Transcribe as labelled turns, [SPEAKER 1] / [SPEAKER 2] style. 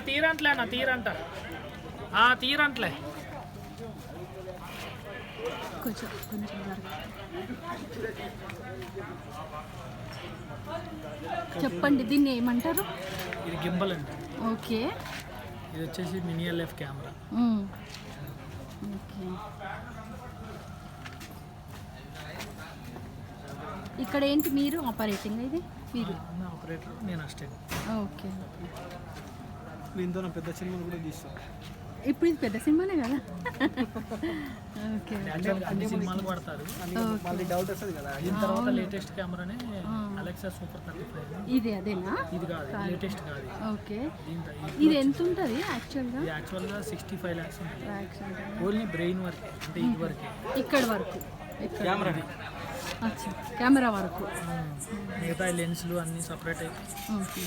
[SPEAKER 1] తీరంట్లే అన్న తీరంట తీరంట్లే
[SPEAKER 2] కొంచెం చెప్పండి, దీన్ని ఏమంటారు?
[SPEAKER 1] ఇది గింబల్ అండి.
[SPEAKER 2] ఓకే.
[SPEAKER 1] ఇది వచ్చేసి మినీ ఎల్ఎఫ్ కెమెరా.
[SPEAKER 2] ఓకే. ఇక్కడ ఏంటి మీరు ఆపరేటింగ్? ఇది మీరు
[SPEAKER 1] ఆపరేటర్, నేను అసిస్టెంట్.
[SPEAKER 2] ఓకే.
[SPEAKER 1] దీంతో నా పెద్ద సినిమాలు కూడా తీస్తాను.
[SPEAKER 2] ఇప్పుడు ఇది పెద్ద సినిమానే కదా. ఓకే.
[SPEAKER 1] అన్ని సినిమాలు పడతారు. మళ్ళీ డౌట్ వస్తుంది కదా. దీని తర్వాత లేటెస్ట్ కెమెరానే అలెక్సా సూపర్ 35.
[SPEAKER 2] ఇది అదేనా?
[SPEAKER 1] ఇది కాదు, లేటెస్ట్ కాదు.
[SPEAKER 2] ఓకే. ఇది ఎంత ఉంటుంది యాక్చువల్గా?
[SPEAKER 1] యాక్చువల్గా 65 lakhs ఉంటుంది. ఓన్లీ బ్రెయిన్ వర్క్, అంటే ఇది వరకే.
[SPEAKER 2] ఇక్కడ వరకు
[SPEAKER 1] కెమెరా
[SPEAKER 2] కెమెరా వరకు.
[SPEAKER 1] మిగతా లెన్స్లు అన్నీ సపరేట్ అయిపోయి.
[SPEAKER 2] ఓకే.